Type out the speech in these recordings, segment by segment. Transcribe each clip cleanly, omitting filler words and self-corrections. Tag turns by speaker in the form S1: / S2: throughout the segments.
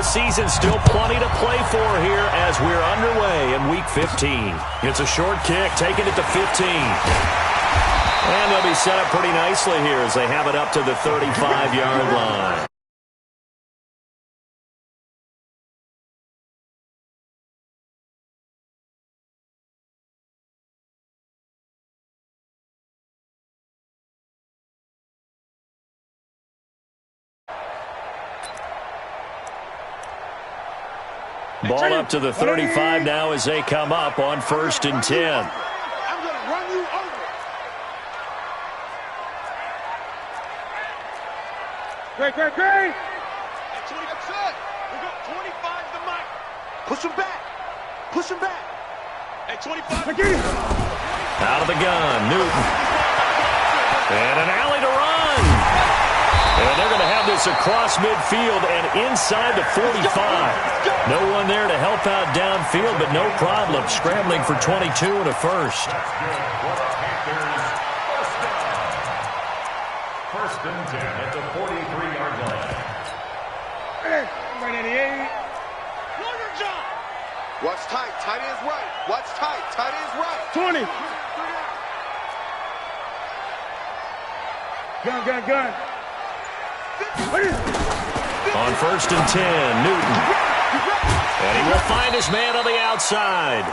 S1: season, still plenty to play for here as we're underway in Week 15. It's a short kick, taking it to 15. And they'll be set up pretty nicely here as they have it up to the 35-yard line. Ball up to the 35 now as they come up on 1st and 10.
S2: I'm going to run you over. Great. That's 20%. We go 25 to Mike. Push him back. At 25.
S1: Out of the gun, Newton. And an alley to run. And they're going to have this across midfield and inside the 45. No one there to help out downfield, but no problem. Scrambling for 22 and a first.
S3: First and 10 at the 43-yard line.
S2: Right at the 8. Watch tight. Tight ends right. Watch tight. Tight ends right. 20. Gun.
S1: On 1st and 10, Newton. And he will find his man on the outside.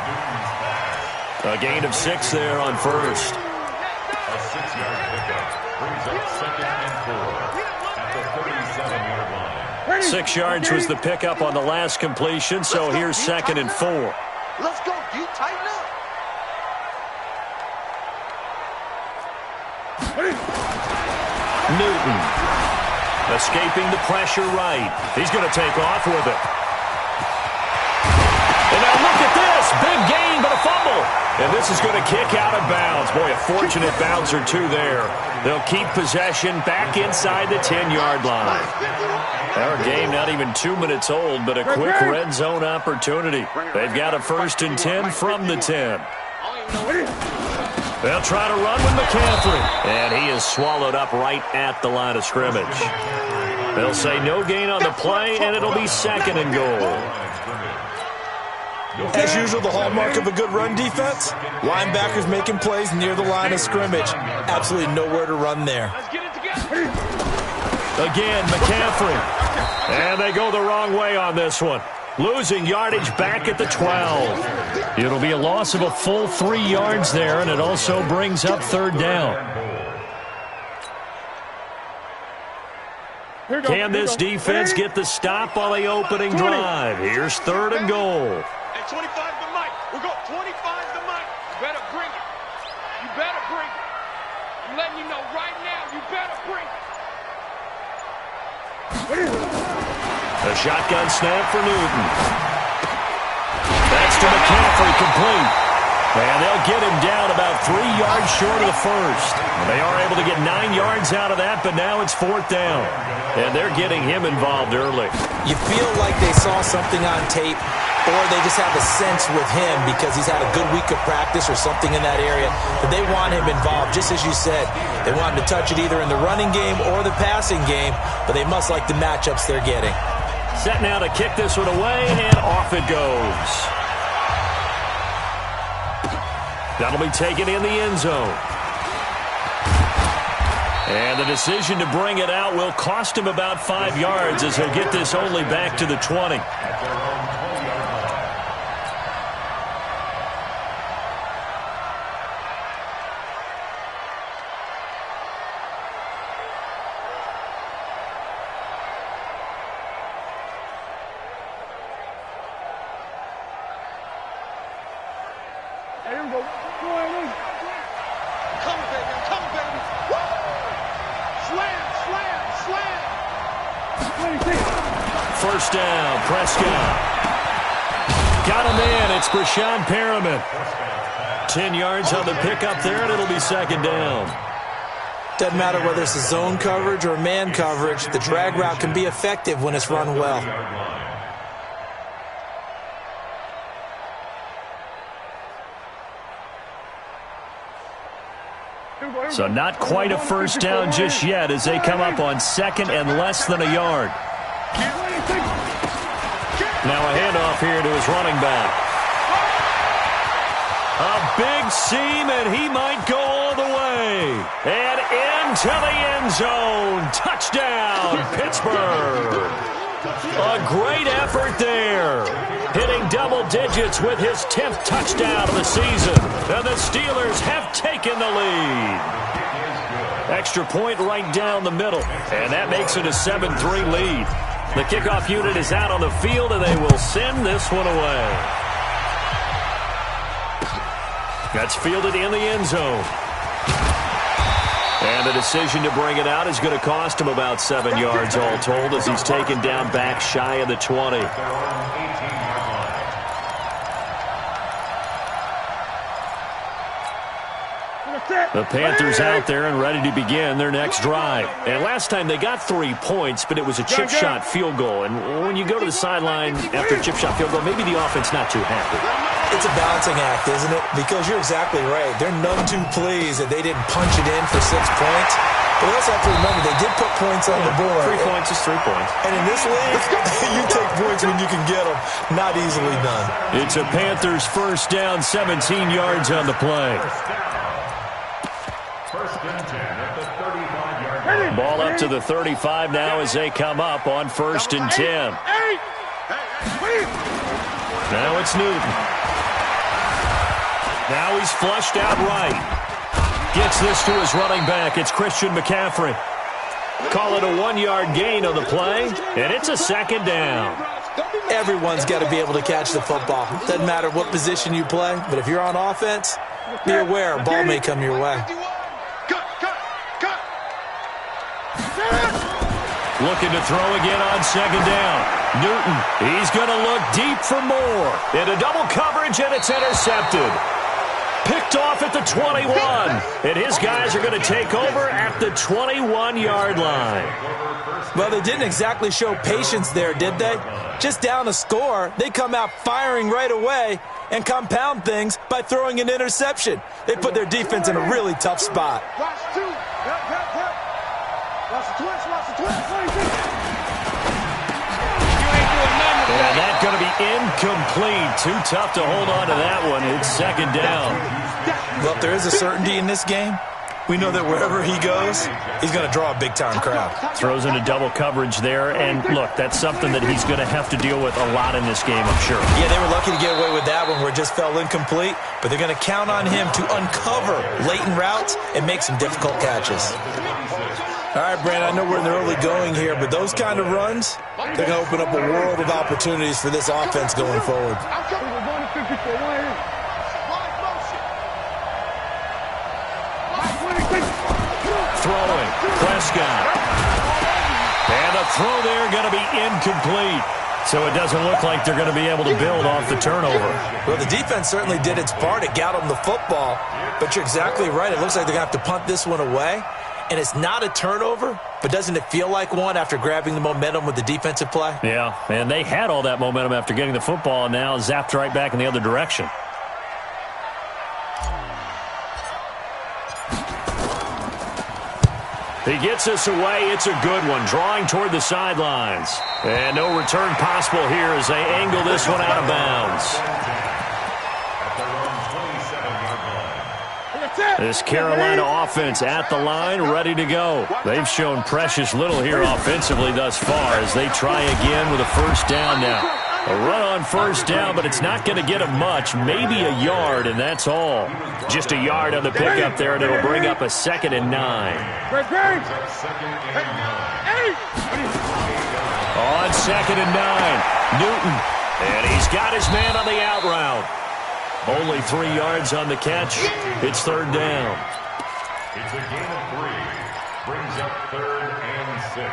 S1: A gain of 6 there on 1st.
S3: A 6-yard pickup brings up 2nd and 4 at the 37-yard line.
S1: 6 yards was the pickup on the last completion, so here's 2nd and 4.
S2: Let's go, dude. Tighten up.
S1: Newton. Escaping the pressure right. He's going to take off with it. And now look at this. Big gain, but a fumble. And this is going to kick out of bounds. Boy, a fortunate bounce or two there. They'll keep possession back inside the 10-yard line. Our game not even 2 minutes old, but a quick red zone opportunity. They've got a 1st and 10 from the 10. They'll try to run with McCaffrey. And he is swallowed up right at the line of scrimmage. They'll say no gain on the play, and it'll be 2nd and goal.
S4: As usual, the hallmark of a good run defense, linebackers making plays near the line of scrimmage. Absolutely nowhere to run there.
S1: Again, McCaffrey. And they go the wrong way on this one. Losing yardage back at the 12. It'll be a loss of a full 3 yards there, and it also brings up 3rd down. Can this defense get the stop on the opening drive? Here's 3rd and goal.
S2: At 25 to Mike. We'll go 25 to Mike. You better bring it. I'm letting you know right now, you better bring it.
S1: A shotgun snap for Newton. That's to McCaffrey, complete. And they'll get him down about 3 yards short of the first. They are able to get 9 yards out of that, but now it's 4th down. And they're getting him involved early.
S4: You feel like they saw something on tape, or they just have a sense with him because he's had a good week of practice or something in that area that they want him involved, just as you said. They want him to touch it either in the running game or the passing game, but they must like the matchups they're getting.
S1: Set now to kick this one away, and off it goes. That'll be taken in the end zone. And the decision to bring it out will cost him about 5 yards as he'll get this only back to the 20. First down, Prescott. Got him in. It's Brashad Perriman. 10 yards on the pickup there, and it'll be 2nd down.
S4: Doesn't matter whether it's a zone coverage or man coverage, the drag route can be effective when it's run well.
S1: So not quite a first down just yet as they come up on 2nd and less than a yard. Now a handoff here to his running back. A big seam, and he might go all the way. And into the end zone. Touchdown, Pittsburgh. A great effort there. Hitting double digits with his 10th touchdown of the season. And the Steelers have taken the lead. Extra point right down the middle. And that makes it a 7-3 lead. The kickoff unit is out on the field, and they will send this one away. That's fielded in the end zone. And the decision to bring it out is going to cost him about 7 yards all told as he's taken down back shy of the 20. The Panthers out there and ready to begin their next drive. And last time they got 3 points, but it was a chip shot field goal. And when you go to the sideline after a chip shot field goal, maybe the offense not too happy.
S4: It's a balancing act, isn't it? Because you're exactly right. They're none too pleased that they didn't punch it in for 6 points. But we also have to remember they did put points on the board.
S1: 3 points is 3 points.
S4: And in this league, you take points when you can get them. Not easily done.
S1: It's a Panthers first down, 17 yards on the play. Ball up to the 35 now as they come up on 1st and 10. Now it's Newton. Now he's flushed out right. Gets this to his running back. It's Christian McCaffrey. Call it a 1-yard gain on the play, and it's a 2nd down.
S4: Everyone's got to be able to catch the football. Doesn't matter what position you play, but if you're on offense, be aware a ball may come your way.
S1: Looking to throw again on 2nd down. Newton, he's going to look deep for more. Into double coverage, and it's intercepted. Picked off at the 21. And his guys are going to take over at the 21-yard line.
S4: Well, they didn't exactly show patience there, did they? Just down a score, they come out firing right away and compound things by throwing an interception. They put their defense in a really tough spot.
S1: And that's going to be incomplete. Too tough to hold on to that one. It's 2nd down.
S4: Well, if there is a certainty in this game, we know that wherever he goes, he's going to draw a big-time crowd.
S1: Throws into double coverage there. And, look, that's something that he's going to have to deal with a lot in this game, I'm sure.
S4: Yeah, they were lucky to get away with that one where it just fell incomplete. But they're going to count on him to uncover latent routes and make some difficult catches. All right, Brandon, I know we're in the early going here, but those kind of runs, they're going to open up a world of opportunities for this offense going forward.
S1: Throwing, Prescott. And the throw there going to be incomplete. So it doesn't look like they're going to be able to build off the turnover.
S4: Well, the defense certainly did its part. It got them the football. But you're exactly right. It looks like they're going to have to punt this one away. And it's not a turnover, but doesn't it feel like one after grabbing the momentum with the defensive play?
S1: Yeah, and they had all that momentum after getting the football and now zapped right back in the other direction. He gets us away. It's a good one. Drawing toward the sidelines. And no return possible here as they angle this one out of bounds. This Carolina offense at the line, ready to go. They've shown precious little here offensively thus far as they try again with a 1st down now. A run on 1st down, but it's not going to get them much. Maybe a yard, and that's all. Just a yard on the pickup there, and it'll bring up a 2nd and 9. On 2nd and 9, Newton. And he's got his man on the out route. Only 3 yards on the catch. It's 3rd down.
S3: It's a gain of 3. Brings up 3rd and 6.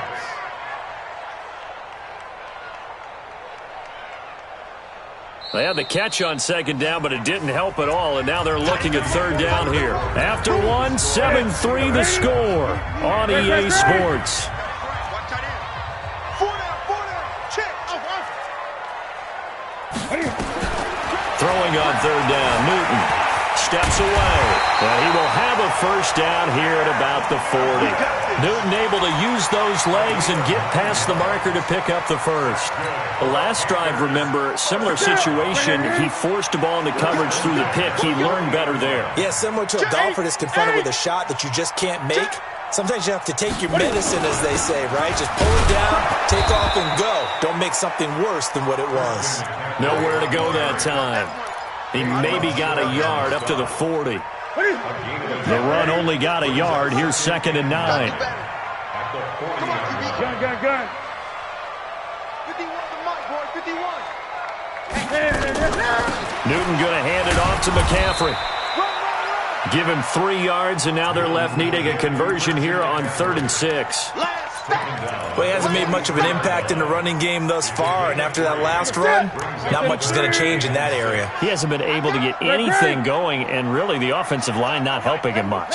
S1: They had the catch on 2nd down, but it didn't help at all, and now they're looking at 3rd down here. After 1, 7-3 the score on EA Sports. Throwing on 3rd down, Newton. steps away. And he will have a first down here at about the 40. Newton able to use those legs and get past the marker to pick up the first. The last drive, remember, similar situation. He forced the ball into coverage through the pick. He learned better there.
S4: Yeah, similar to a golfer that's confronted with a shot that you just can't make. Sometimes you have to take your medicine, as they say, right? Just pull it down, take off, and go. Don't make something worse than what it was.
S1: Nowhere to go that time. He maybe got a yard up to the 40. The run only got a yard. Here's 2nd and 9.
S2: Gun. 51 the mic, boy. 51.
S1: Newton going to hand it off to McCaffrey. Give him 3 yards, and now they're left needing a conversion here on 3rd and 6.
S4: Well, he hasn't made much of an impact in the running game thus far, and after that last run, not much is going to change in that area.
S1: He hasn't been able to get anything going, and really the offensive line not helping him much.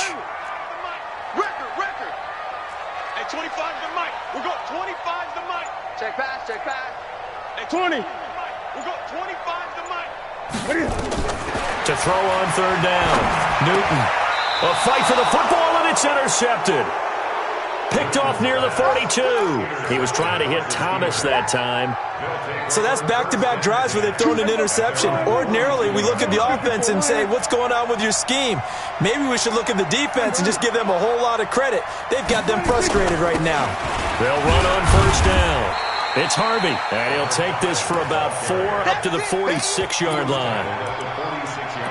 S2: Record. Hey, 25 the mic. We'll go 25 the mic. Check pass. Hey, 20. We'll go 25 the mic.
S1: To throw on 3rd down. Newton. A fight for the football, and it's intercepted. Picked off near the 42. He was trying to hit Thomas that time.
S4: So that's back-to-back drives where they've thrown an interception. Ordinarily, we look at the offense and say, what's going on with your scheme? Maybe we should look at the defense and just give them a whole lot of credit. They've got them frustrated right now.
S1: They'll run on 1st down. It's Harvey, and he'll take this for about 4 up to the 46-yard line.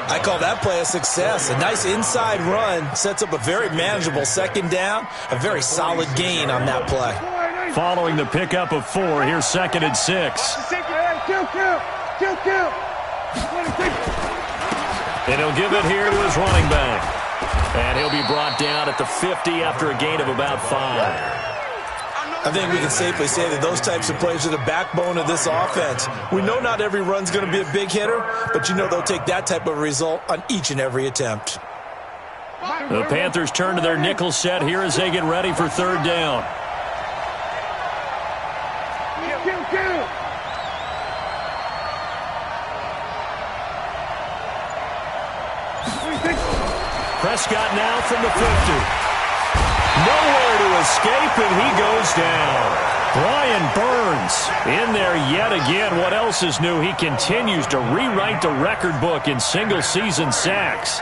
S4: I call that play a success. A nice inside run sets up a very manageable 2nd down. A very solid gain on that play.
S1: Following the pickup of 4, here's 2nd and 6. And he'll give it here to his running back. And he'll be brought down at the 50 after a gain of about 5.
S4: I think we can safely say that those types of plays are the backbone of this offense. We know not every run's going to be a big hitter, but you know they'll take that type of result on each and every attempt.
S1: The Panthers turn to their nickel set here as they get ready for 3rd down. Prescott now from the 50. Nowhere to escape, and he goes down. Brian Burns in there yet again. What else is new? He continues to rewrite the record book in single-season sacks.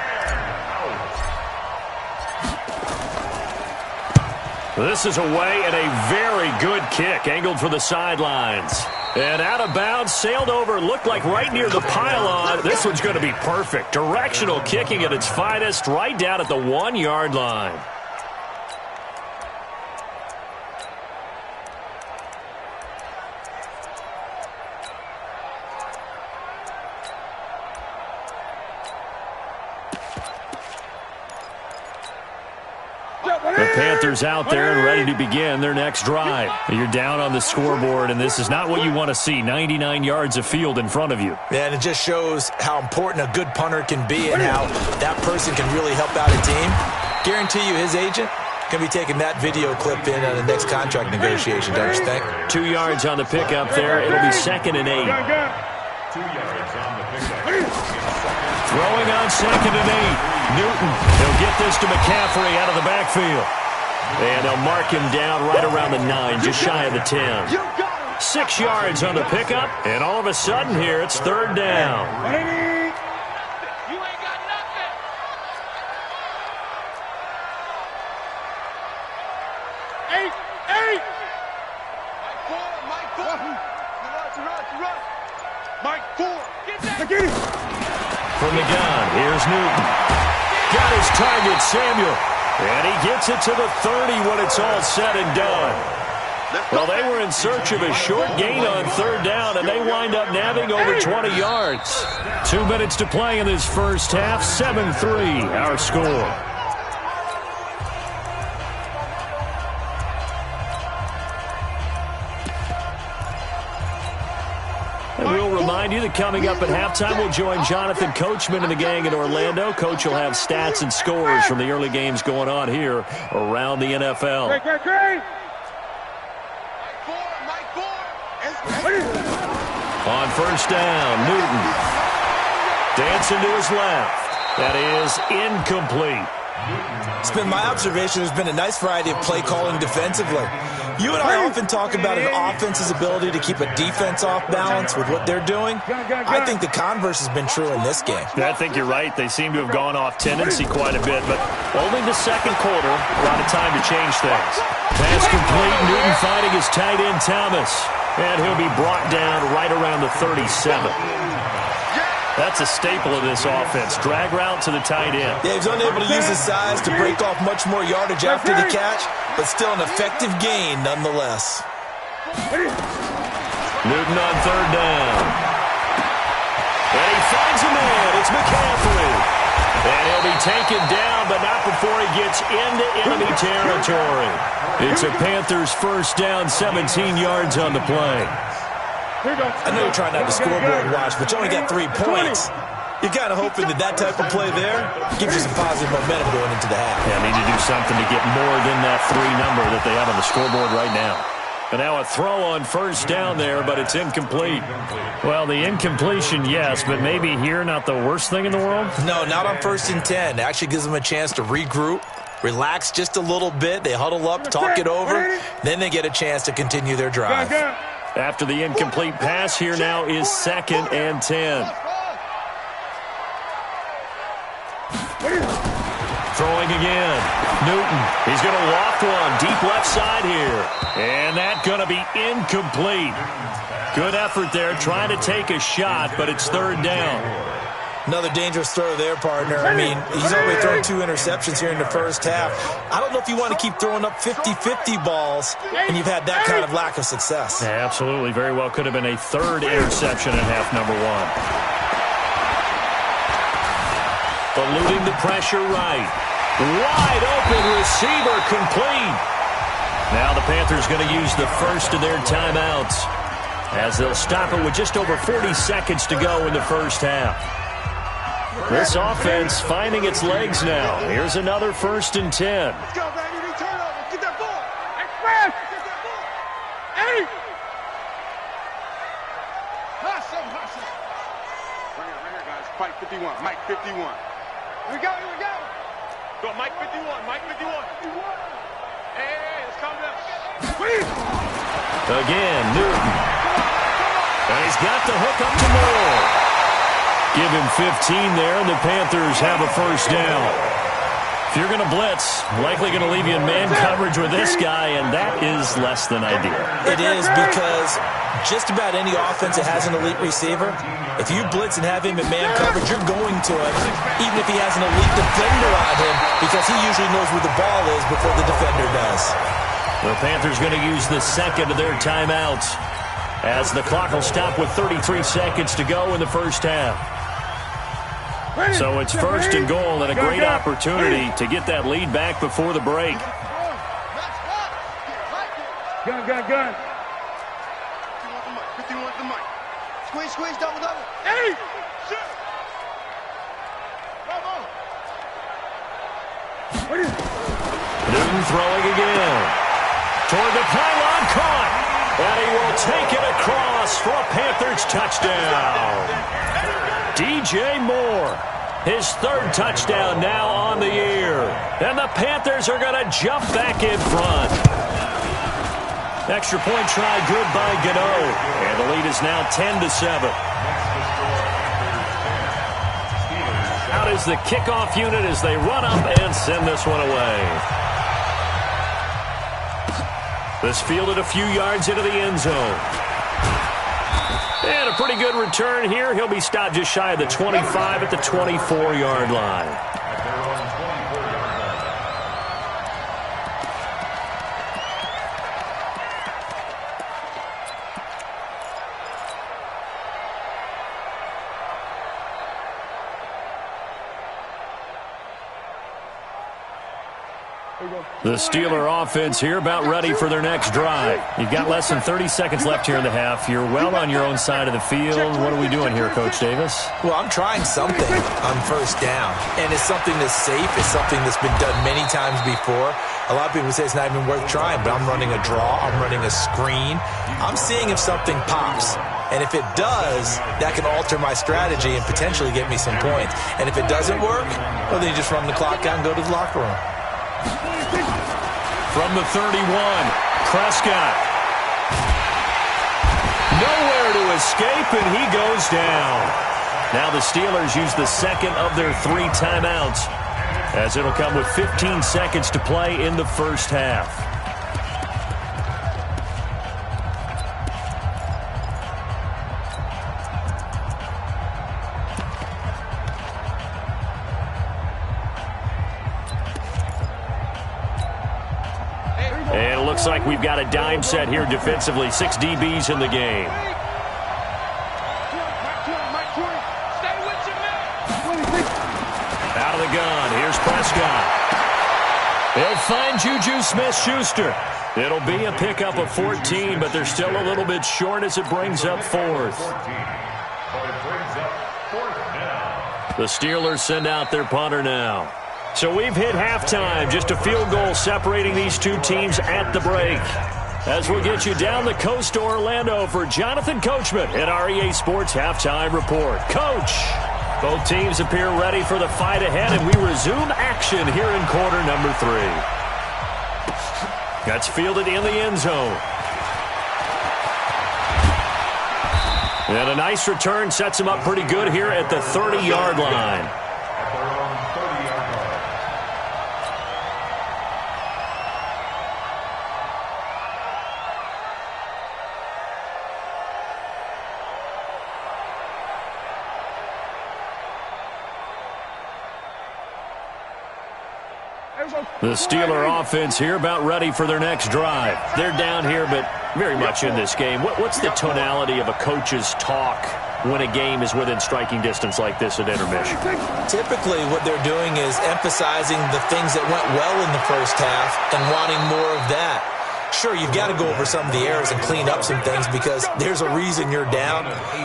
S1: This is away and a very good kick, angled for the sidelines. And out of bounds, sailed over, looked like right near the pylon. This one's going to be perfect. Directional kicking at its finest, right down at the 1-yard line. The Panthers out there and ready to begin their next drive. You're down on the scoreboard, and this is not what you want to see. 99 yards of field in front of you.
S4: Yeah, and it just shows how important a good punter can be and how that person can really help out a team. Guarantee you his agent can be taking that video clip in on the next contract negotiation, don't you think?
S1: 2 yards on the pickup there. It'll be 2nd and 8.
S3: 2 yards on the pickup.
S1: Throwing on 2nd and 8. Newton, he'll get this to McCaffrey out of the backfield. And they'll mark him down right around the 9, just shy of the 10. 6 yards on the pickup, and all of a sudden here, it's 3rd down.
S2: You ain't got nothing. Eight. Mike 4. Run. Mike 4. Get that.
S1: From the gun, here's Newton. Got his target, Samuel. And he gets it to the 30 when it's all said and done. Well, they were in search of a short gain on 3rd down, and they wind up nabbing over 20 yards. 2 minutes to play in this first half. 7-3, our score. And we'll remind you that coming up at halftime, we'll join Jonathan Coachman and the gang in Orlando. Coach will have stats and scores from the early games going on here around the NFL. On 1st down, Newton dancing to his left. That is incomplete.
S4: It's been my observation there's been a nice variety of play calling defensively. You and I often talk about an offense's ability to keep a defense off balance with what they're doing. I think the converse has been true in this game.
S1: Yeah, I think you're right. They seem to have gone off tendency quite a bit, but only the second quarter, a lot of time to change things. Pass complete. Newton fighting his tight end, Thomas. And he'll be brought down right around the 37. That's a staple of this offense. Drag route to the tight end.
S4: Yeah, he's unable to use his size to break off much more yardage after the catch, but still an effective gain nonetheless.
S1: Newton on third down. And he finds a man. It's McCaffrey. And he'll be taken down, but not before he gets into enemy territory. It's a Panthers first down, 17 yards on the play.
S4: I know you're trying not to scoreboard watch, but you only got 3 points. You're kind of hoping that type of play there gives you some positive momentum going into the half.
S1: Yeah, need to do something to get more than that 3 number that they have on the scoreboard right now. And now a throw on first down there, but it's incomplete. Well, the incompletion, yes, but maybe here not the worst thing in the world?
S4: No, not on 1st and 10. It actually gives them a chance to regroup, relax just a little bit. They huddle up, talk it over, then they get a chance to continue their drive.
S1: After the incomplete pass, here now is 2nd and 10. Throwing again. Newton. He's going to loft one. Deep left side here. And that's going to be incomplete. Good effort there trying to take a shot, but it's 3rd down.
S4: Another dangerous throw there, partner. I mean, he's already thrown 2 interceptions here in the first half. I don't know if you want to keep throwing up 50-50 balls, and you've had that kind of lack of success.
S1: Yeah, absolutely. Very well could have been a 3rd interception in half number 1. Eluding the pressure right. Wide open receiver complete. Now the Panthers going to use the first of their timeouts as they'll stop it with just over 40 seconds to go in the first half. This offense finding its legs now. Here's another 1st and 10.
S2: Let's go, baby. Turn over. Get that ball. Express. Get that ball. Eddie. Hustle. Right here, guys. Mike 51. Mike 51. Here we go. Go, Mike 51. Mike 51. Hey, let's calm down.
S1: Again, Newton. And he's got the hook up to Moore. Give him 15 there, and the Panthers have a first down. If you're going to blitz, likely going to leave you in man coverage with this guy, and that is less than ideal.
S4: It is, because just about any offense that has an elite receiver, if you blitz and have him in man coverage, you're going to him, even if he has an elite defender on him, because he usually knows where the ball is before the defender does.
S1: The Panthers going to use the second of their timeouts as the clock will stop with 33 seconds to go in the first half. So it's 1st and goal, and a great opportunity to get that lead back before the break.
S2: Gun. 51 the mic. Squeeze, double. Eddie! Shit!
S1: Newton throwing again. Toward the pylon, caught. And he will take it across for a Panthers touchdown. DJ Moore, his 3rd touchdown now on the year. And the Panthers are going to jump back in front. Extra point try good by Gano. And the lead is now 10-7. Out is the kickoff unit as they run up and send this one away. This fielded a few yards into the end zone. And a pretty good return here. He'll be stopped just shy of the 25 at the 24-yard line. The Steeler offense here about ready for their next drive. You've got less than 30 seconds left here in the half. You're well on your own side of the field. What are we doing here, Coach Davis?
S4: Well, I'm trying something on first down, and it's something that's safe. It's something that's been done many times before. A lot of people say it's not even worth trying, but I'm running a draw. I'm running a screen. I'm seeing if something pops. And if it does, that can alter my strategy and potentially get me some points. And if it doesn't work, well, then you just run the clock out and go to the locker room.
S1: From the 31, Prescott. Nowhere to escape, and he goes down. Now the Steelers use the second of their 3 timeouts, as it'll come with 15 seconds to play in the first half. And it looks like we've got a dime set here defensively. 6 DBs in the game. Out of the gun. Here's Prescott. They'll find Juju Smith-Schuster. It'll be a pickup of 14, but they're still a little bit short as it brings up 4th. The Steelers send out their punter now. So we've hit halftime, just a field goal separating these two teams at the break. As we'll get you down the coast to Orlando for Jonathan Coachman at our EA Sports Halftime Report. Coach, both teams appear ready for the fight ahead, and we resume action here in quarter number 3. That's fielded in the end zone. And a nice return sets him up pretty good here at the 30-yard line. The Steeler offense here about ready for their next drive. They're down here, but very much in this game. What's the tonality of a coach's talk when a game is within striking distance like this at intermission?
S4: Typically, what they're doing is emphasizing the things that went well in the first half and wanting more of that. Sure, you've got to go over some of the errors and clean up some things because there's a reason you're down.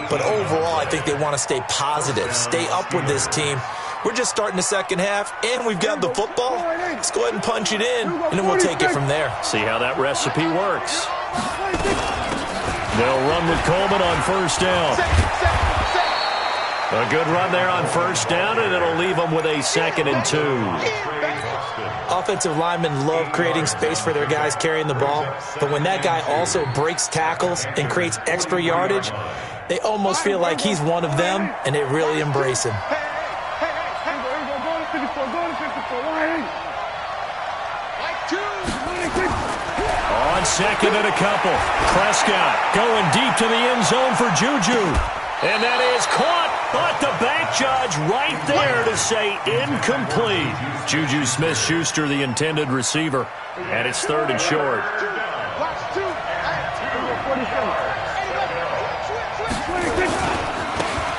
S4: But overall, I think they want to stay positive, stay up with this team. We're just starting the second half, and we've got the football. Let's go ahead and punch it in, and then we'll take it from there.
S1: See how that recipe works. They'll run with Coleman on first down. A good run there on first down, and it'll leave them with a 2nd and 2.
S4: Offensive linemen love creating space for their guys carrying the ball, but when that guy also breaks tackles and creates extra yardage, they almost feel like he's one of them, and they really embrace him.
S1: On 2nd and a couple. Prescott going deep to the end zone for Juju. And that is caught, but the back judge right there to say incomplete. Juju Smith-Schuster, the intended receiver. And it's 3rd and short.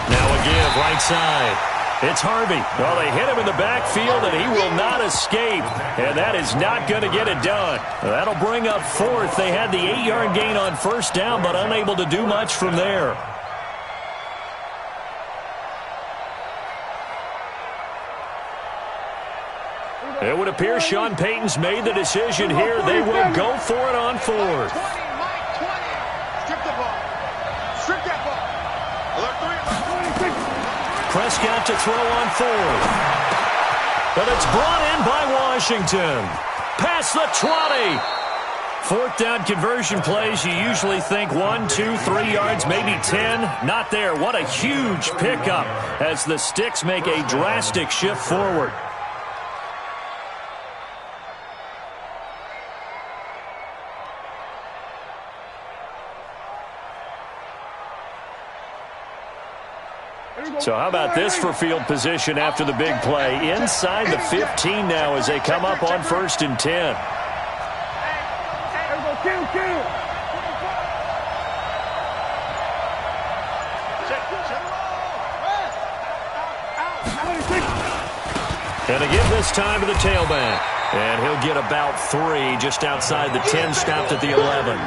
S1: Now a give right side. It's Harvey. Well, they hit him in the backfield, and he will not escape. And that is not going to get it done. That'll bring up 4th. They had the 8-yard gain on first down, but unable to do much from there. It would appear Sean Payton's made the decision here. They will go for it on 4th.
S2: Strip the ball. Strip that ball.
S1: Prescott to throw on 4th. But it's brought in by Washington. Past the 20. 4th down conversion plays, you usually think 1, 2, 3 yards, maybe 10. Not there. What a huge pickup as the Sticks make a drastic shift forward. So how about this for field position after the big play? Inside the 15 now as they come up on 1st and 10. And a give this time to the tailback. And he'll get about 3 just outside the 10, stopped at the 11.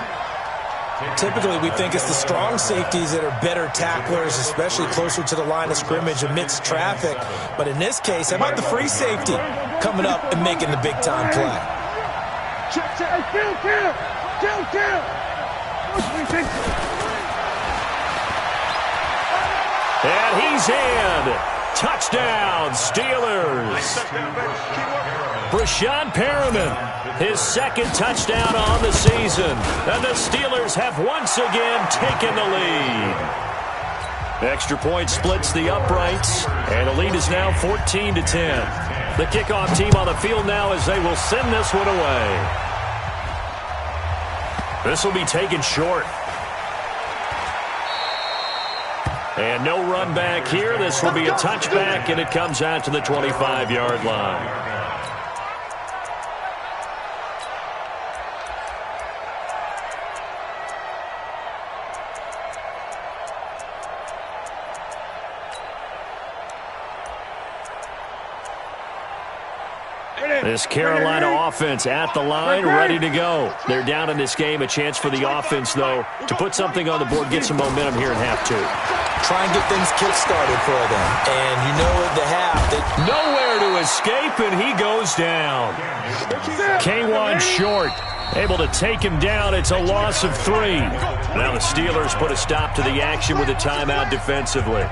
S4: Typically, we think it's the strong safeties that are better tacklers, especially closer to the line of scrimmage amidst traffic. But in this case, how about the free safety coming up and making the big-time play?
S1: he's in. Touchdown, Steelers. Brashad Perriman, his second touchdown on the season. And the Steelers have once again taken the lead. Extra point splits the uprights, and the lead is now 14-10. The kickoff team on the field now as they will send this one away. This will be taken short. And no run back here. This will be a touchback, and it comes out to the 25-yard line. This Carolina offense at the line, ready to go. They're down in this game. A chance for the offense, though, to put something on the board, get some momentum here in half two.
S4: Try and get things kick-started for them. And you know at the half,
S1: nowhere to escape, and he goes down. K1 short, able to take him down. It's a loss of 3. Now the Steelers put a stop to the action with a timeout defensively.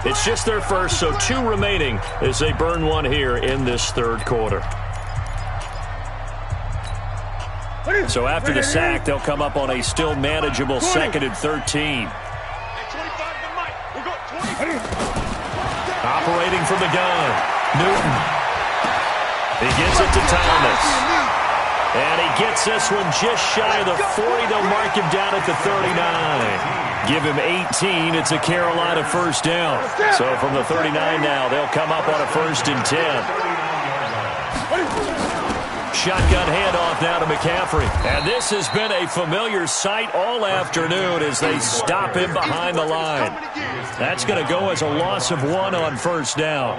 S1: It's just their first, so 2 remaining as they burn one here in this third quarter. So after the sack, they'll come up on a still manageable 2nd and 13. Operating from the gun, Newton. He gets it to Thomas. And he gets this one just shy of the 40. They'll mark him down at the 39. Give him 18. It's a Carolina first down. So from the 39 now, they'll come up on a 1st and 10. Shotgun handoff now to McCaffrey. And this has been a familiar sight all afternoon as they stop him behind the line. That's going to go as a loss of 1 on 1st down.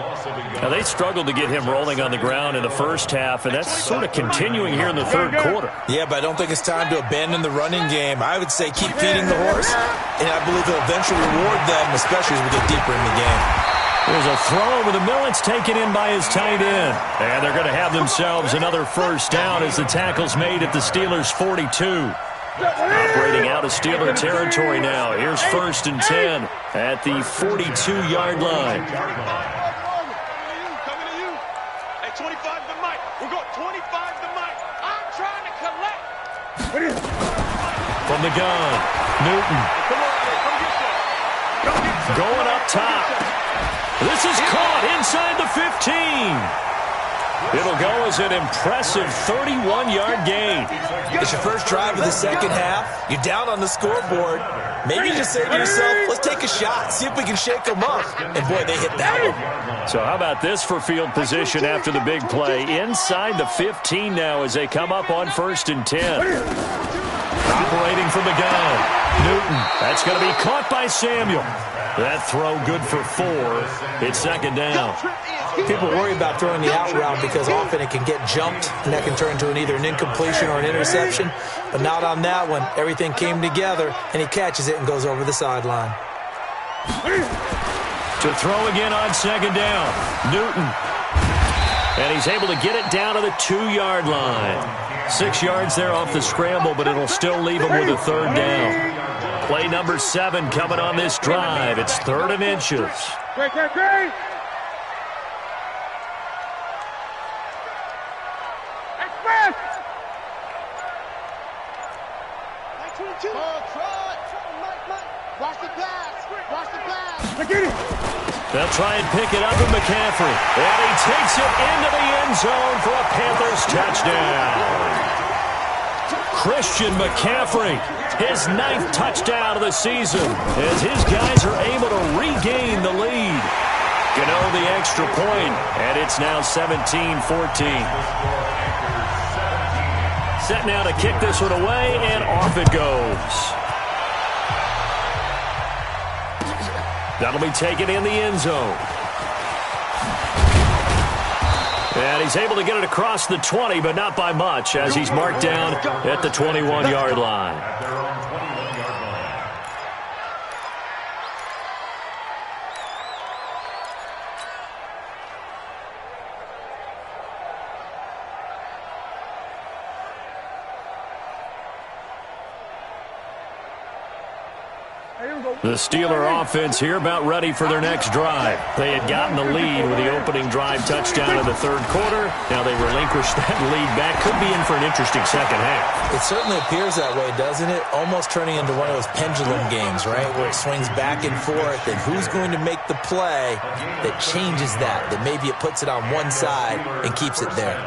S1: Now, they struggled to get him rolling on the ground in the first half, and that's sort of continuing here in the third quarter.
S4: Yeah, but I don't think it's time to abandon the running game. I would say keep feeding the horse, and I believe he'll eventually reward them, especially as we get deeper in the game.
S1: There's a throw over the middle. It's taken in by his tight end. And they're going to have themselves another 1st down as the tackle's made at the Steelers' 42. Operating out of Steeler territory now. Here's 1st and 10 at the 42-yard line.
S2: Hey, 25 to Mike. We're going 25 to Mike. I'm trying to collect.
S1: From the gun, Newton. Going up top. This is caught inside the 15. It'll go as an impressive 31-yard gain.
S4: It's your first drive of the second half. You're down on the scoreboard. Maybe you just say to yourself, let's take a shot, see if we can shake them up. And, boy, they hit that one.
S1: So how about this for field position after the big play? Inside the 15 now as they come up on 1st and 10. Operating from the gun, Newton. That's going to be caught by Samuel. That throw good for 4. It's 2nd down.
S4: People worry about throwing the out route because often it can get jumped, and that can turn into either an incompletion or an interception. But not on that one. Everything came together, and he catches it and goes over the sideline.
S1: To throw again on 2nd down, Newton. And he's able to get it down to the 2-yard line. 6 yards there off the scramble, but it'll still leave him with a 3rd down. Play number 7 coming on this drive. It's 3rd and inches.
S2: Great. Express! Watch the pass.
S1: They'll try and pick it up with McCaffrey. And he takes it into the end zone for a Panthers touchdown. Christian McCaffrey, his 9th touchdown of the season, as his guys are able to regain the lead. Gano the extra point, and it's now 17-14. Set now to kick this one away, and off it goes. That'll be taken in the end zone. And he's able to get it across the 20, but not by much, as he's marked down at the 21-yard line.
S2: Hey,
S1: The Steeler offense here about ready for their next drive. They had gotten the lead with the opening drive touchdown in the third quarter. Now they relinquished that lead back. Could be in for an interesting second half.
S4: It certainly appears that way, doesn't it? Almost turning into one of those pendulum games, right, where it swings back and forth. And who's going to make the play that changes that maybe it puts it on one side and keeps it there?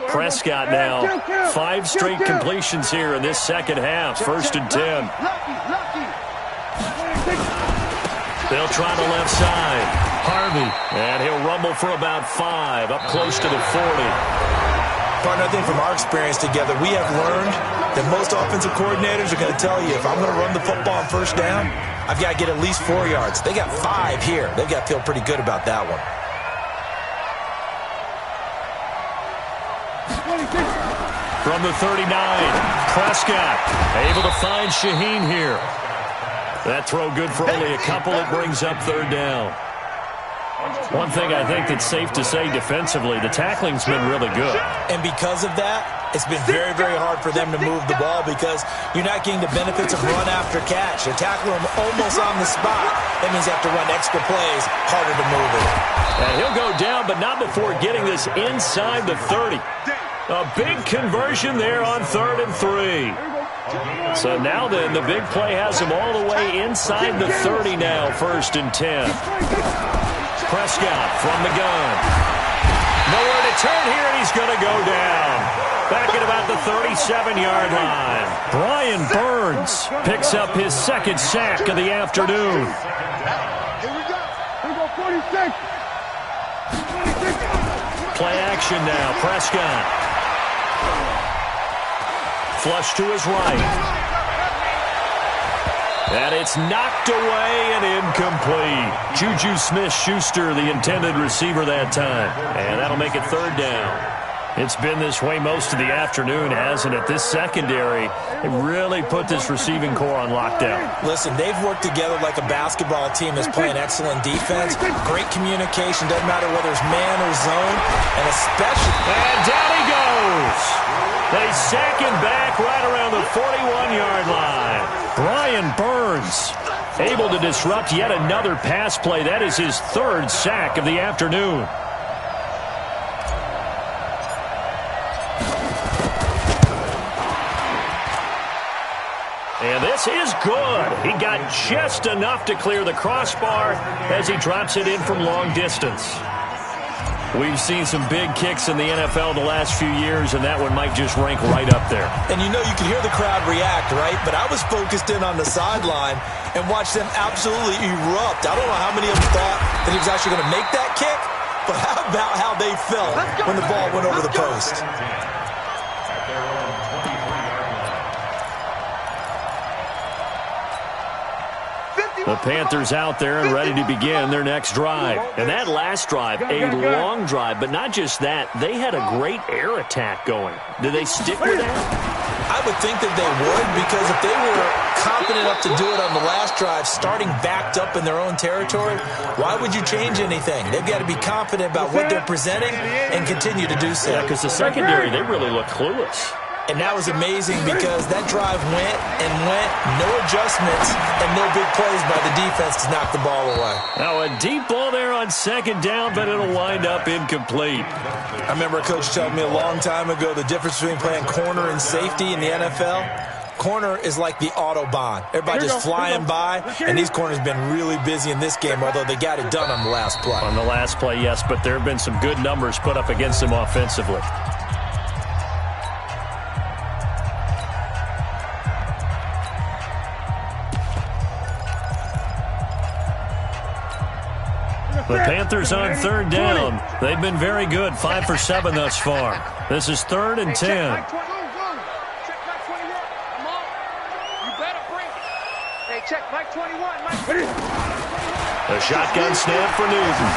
S1: Prescott now, 5 straight completions here in this second half. 1st and 10. They'll try the left side. Harvey, and he'll rumble for about 5, up close to the 40.
S4: Partner, I think from our experience together, we have learned that most offensive coordinators are going to tell you, if I'm going to run the football on first down, I've got to get at least 4 yards. They got 5 here. They've got to feel pretty good about that one.
S1: From the 39, Prescott able to find Shaheen here. That throw good for only a couple. It brings up 3rd down. One thing I think that's safe to say defensively, the tackling's been really good.
S4: And because of that, it's been very, very hard for them to move the ball because you're not getting the benefits of run after catch. You're tackling them almost on the spot. That means you have to run extra plays, harder to move it.
S1: And he'll go down, but not before getting this inside the 30. A big conversion there on 3rd and 3. So now then, the big play has him all the way inside the 30 now, 1st and 10. Prescott from the gun. Nowhere to turn here, and he's going to go down. Back at about the 37-yard line. Brian Burns picks up his 2nd sack of the afternoon.
S2: Here we go. Here we go, 46.
S1: Play action now, Prescott. Flush to his right. And it's knocked away and incomplete. Juju Smith-Schuster, the intended receiver that time. And that'll make it 3rd down. It's been this way most of the afternoon, hasn't it? This secondary, it really put this receiving core on lockdown.
S4: Listen, they've worked together like a basketball team that's playing excellent defense. Great communication, doesn't matter whether it's man or zone. And especially...
S1: And down he goes. They sack him back right around the 41-yard line. Brian Burns able to disrupt yet another pass play. That is his 3rd sack of the afternoon. And this is good. He got just enough to clear the crossbar as he drops it in from long distance. We've seen some big kicks in the NFL the last few years, and that one might just rank right up there.
S4: And you know, you can hear the crowd react, right? But I was focused in on the sideline and watched them absolutely erupt. I don't know how many of them thought that he was actually going to make that kick, but how about how they felt when the ball went over the post?
S1: The Panthers out there and ready to begin their next drive. And that last drive, a long drive, but not just that. They had a great air attack going. Do they stick with that?
S4: I would think that they would, because if they were confident enough to do it on the last drive, starting backed up in their own territory, why would you change anything? They've got to be confident about what they're presenting and continue to do so.
S1: Yeah, because the secondary, they really look clueless.
S4: And that was amazing because that drive went and went, no adjustments, and no big plays by the defense to knock the ball away.
S1: Now a deep ball there on 2nd down, but it'll wind up incomplete.
S4: I remember a coach telling me a long time ago the difference between playing corner and safety in the NFL. Corner is like the Autobahn. Everybody just flying by, and these corners have been really busy in this game, although they got it done on the last play.
S1: On the last play, yes, but there have been some good numbers put up against them offensively. The Panthers on 3rd down. They've been very good, 5 for 7 thus far. This is 3rd and 10.
S2: Check Mike 21. I'm on. You better bring it. Hey, check Mike 21.
S1: A shotgun snap for Newton.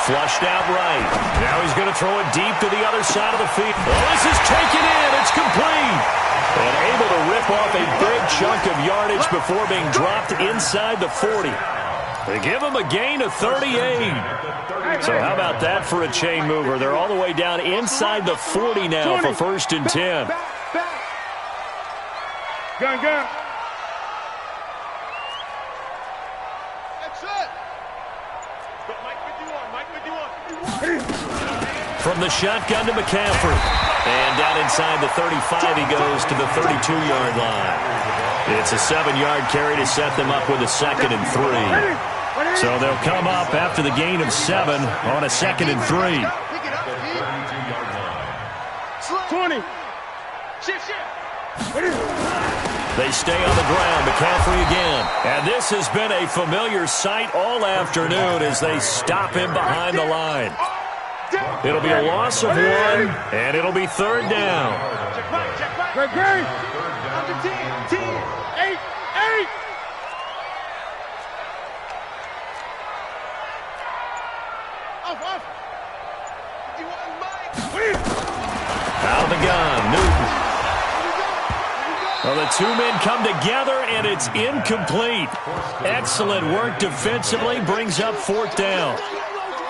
S1: Flushed out right. Now he's going to throw it deep to the other side of the field. Well, this is taken in. It's complete. And able to rip off a big chunk of yardage before being dropped inside the 40. They give him a gain of 38. So how about that for a chain mover? They're all the way down inside the 40 now for 1st and 10.
S2: Gun.
S1: From the shotgun to McCaffrey. And down inside the 35, he goes to the 32-yard line. It's a 7-yard carry to set them up with a 2nd and 3. So they'll come up after the gain of 7 on a 2nd and 3.
S2: 20.
S1: They stay on the ground. McCaffrey again. And this has been a familiar sight all afternoon as they stop him behind the line. It'll be a loss of 1, and it'll be 3rd down.
S2: Great. Under 10. 8. Off.
S1: Out of the gun, Newton. Well, the two men come together, and it's incomplete. Excellent work defensively, brings up 4th down.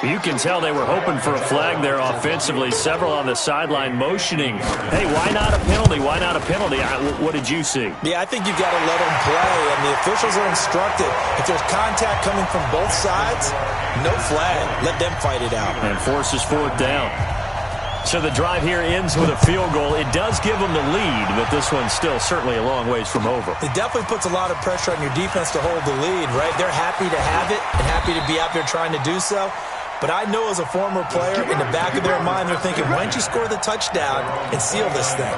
S1: You can tell they were hoping for a flag there offensively. Several on the sideline motioning. Hey, why not a penalty? Why not a penalty? What did you see?
S4: Yeah, I think you got to let them play, and the officials are instructed. If there's contact coming from both sides, no flag. Let them fight it out.
S1: And forces 4th down. So the drive here ends with a field goal. It does give them the lead, but this one's still certainly a long ways from over.
S4: It definitely puts a lot of pressure on your defense to hold the lead, right? They're happy to have it and happy to be out there trying to do so. But I know as a former player, in the back of their mind, they're thinking, why don't you score the touchdown and seal this thing?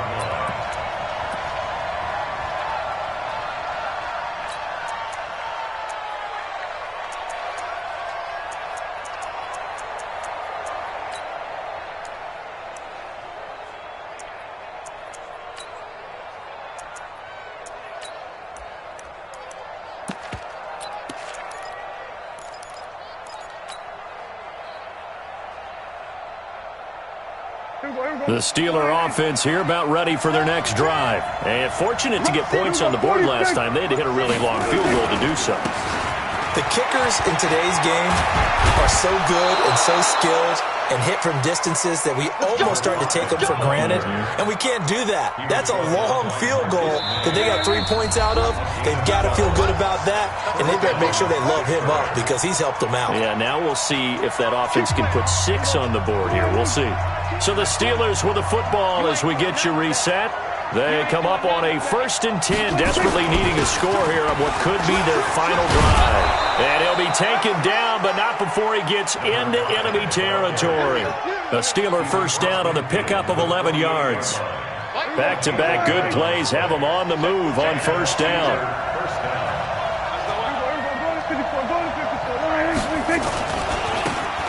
S1: The Steeler offense here about ready for their next drive. And fortunate to get points on the board last time. They had to hit a really long field goal to do so.
S4: The kickers in today's game are so good and so skilled and hit from distances that we almost start to take them for granted. And we can't do that. That's a long field goal that they got 3 points out of. They've got to feel good about that, and they better make sure they love him up because he's helped them out.
S1: Yeah, now we'll see if that offense can put 6 on the board here. We'll see. So the Steelers with the football as we get you reset. They come up on a 1st and 10, desperately needing a score here on what could be their final drive. And he'll be taken down, but not before he gets into enemy territory. A Steeler 1st down on the pickup of 11 yards. Back-to-back good plays have them on the move on 1st down.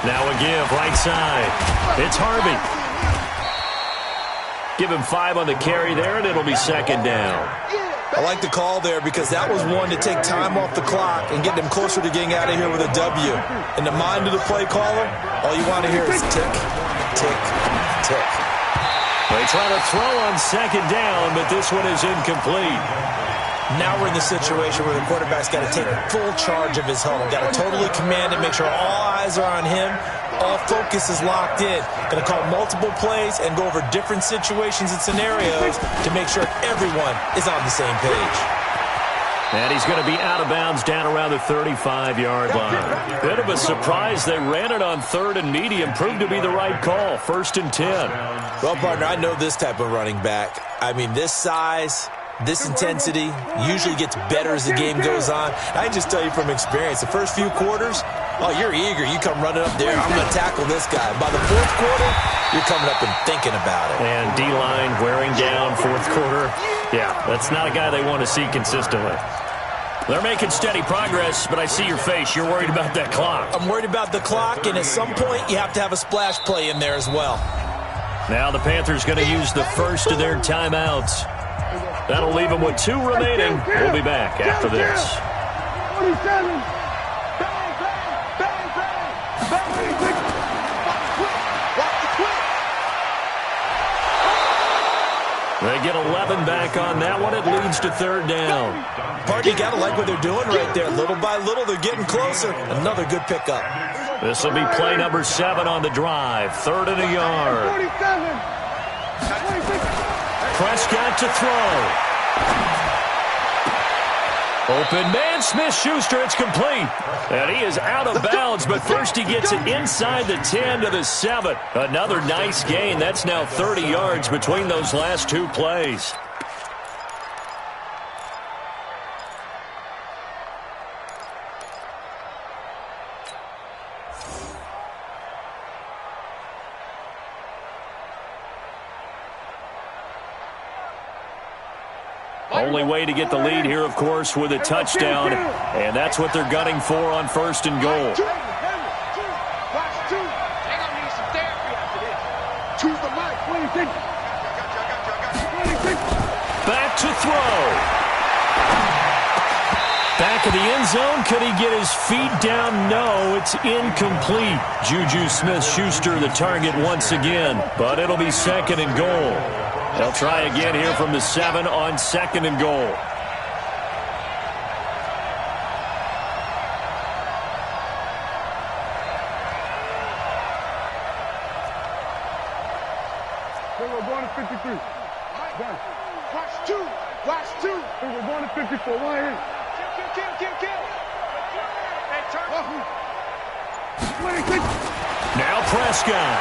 S1: Now a give, right side. It's Harvey. Give him 5 on the carry there, and it'll be 2nd down.
S4: I like the call there because that was one to take time off the clock and get them closer to getting out of here with a W. In the mind of the play caller, all you want to hear is tick, tick, tick.
S1: They try to throw on 2nd down, but this one is incomplete.
S4: Now we're in the situation where the quarterback's got to take full charge of his huddle. Got to totally command it, make sure all eyes are on him. All focus is locked in. Going to call multiple plays and go over different situations and scenarios to make sure everyone is on the same page.
S1: And he's going to be out of bounds down around the 35-yard line. Bit of a surprise. They ran it on 3rd and medium. Proved to be the right call. 1st and 10.
S4: Well, partner, I know this type of running back. I mean, this size, this intensity usually gets better as the game goes on. I can just tell you from experience, the first few quarters, oh, you're eager. You come running up there. I'm going to tackle this guy. By the 4th quarter, you're coming up and thinking about it.
S1: And D-line wearing down 4th quarter. Yeah, that's not a guy they want to see consistently. They're making steady progress, but I see your face. You're worried about that clock.
S4: I'm worried about the clock, and at some point, you have to have a splash play in there as well.
S1: Now the Panthers going to use the first of their timeouts. That'll leave them with 2 remaining. We'll be back after this.
S2: 47.
S1: They get 11 back on that one. It leads to 3rd down.
S4: Party, you got to like what they're doing right there. Little by little, they're getting closer. Another good pickup.
S1: This will be play number 7 on the drive. 3rd and a yard.
S2: 47.
S1: Prescott to throw. Open man, Smith-Schuster, it's complete. And he is out of bounds, but first he gets it inside the 10 to the 7. Another nice gain. That's now 30 yards between those last two plays. Only way to get the lead here, of course, with a touchdown, and that's what they're gunning for on 1st and goal.
S2: They're gonna need some therapy after this. Choose the mic. What do you think?
S1: Back to throw. Back of the end zone. Could he get his feet down? No, it's incomplete. Juju Smith-Schuster the target once again, but it'll be 2nd and goal. They'll try again here from the 7 on 2nd and goal.
S2: We're going to 53. Watch 2. Watch 2. We're going to 54. Right here. Kill. Hey, turn.
S1: Now Prescott.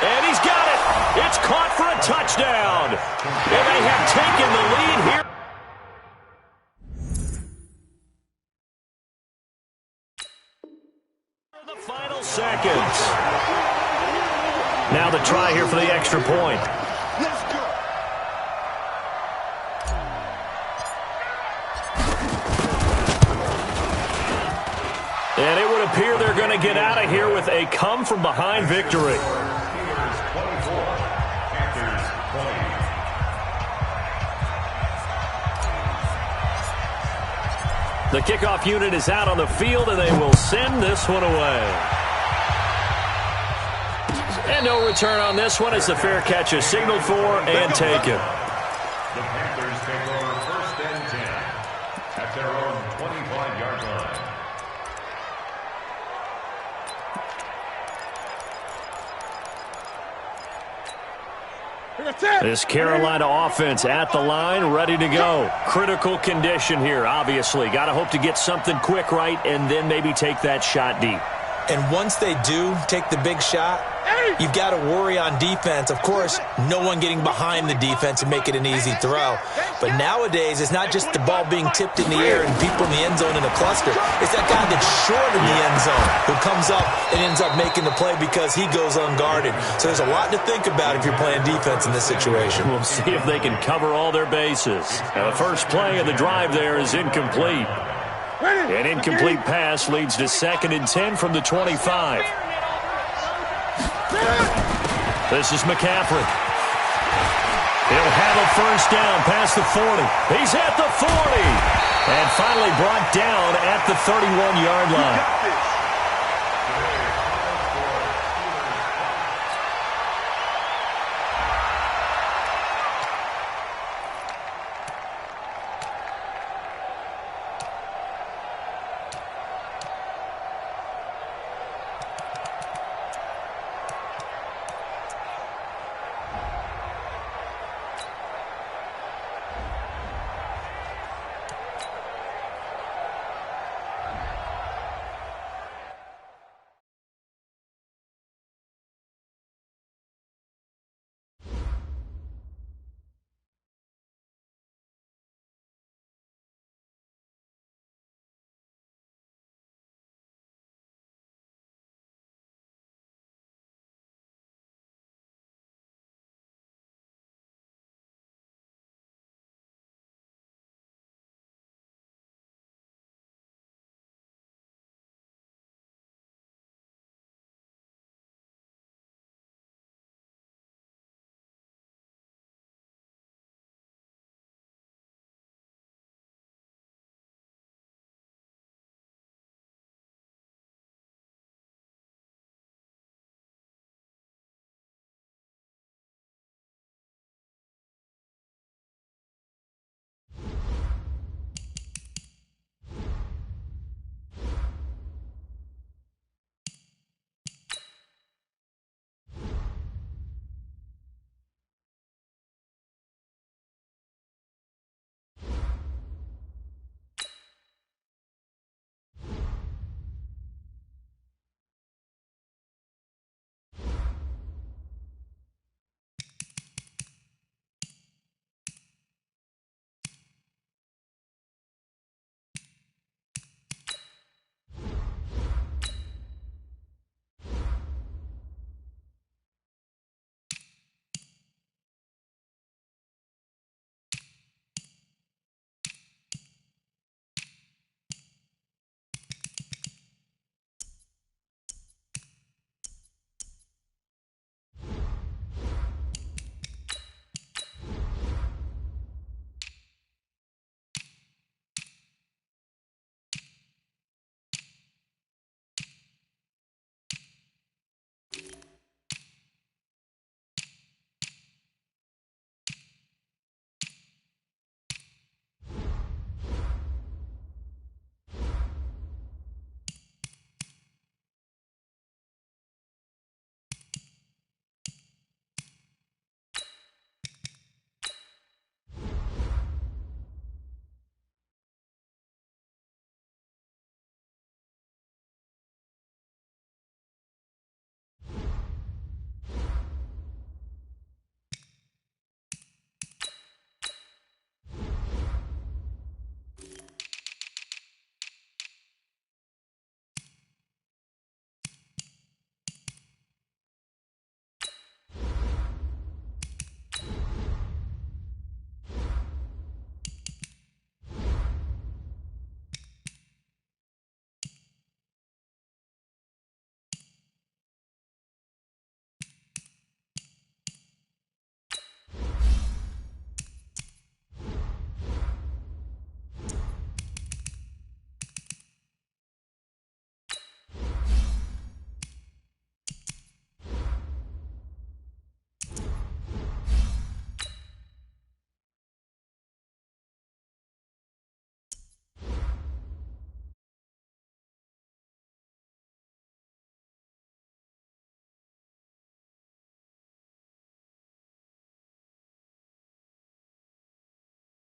S1: And he's got it. It's caught for a touchdown. And they have taken the lead here. The final seconds. Now the try here for the extra point.
S2: Let's go.
S1: And it would appear they're going to get out of here with a come-from-behind victory. The kickoff unit is out on the field, and they will send this one away. And no return on this one as the fair catch is signaled for and taken.
S3: The Panthers take over 1st and 10 at their own 25-yard line.
S1: This Carolina offense at the line, ready to go. Critical condition here, obviously. Got to hope to get something quick right and then maybe take that shot deep.
S4: And once they do take the big shot, you've got to worry on defense. Of course, no one getting behind the defense and make it an easy throw. But nowadays, it's not just the ball being tipped in the air and people in the end zone in a cluster. It's that guy that's short in the end zone who comes up and ends up making the play because he goes unguarded. So there's a lot to think about if you're playing defense in this situation.
S1: We'll see if they can cover all their bases. Now, the first play of the drive there is incomplete. An incomplete pass leads to 2nd and 10 from the 25. This is McCaffrey. He'll have a first down past the 40. He's at the 40. And finally brought down at the 31-yard line.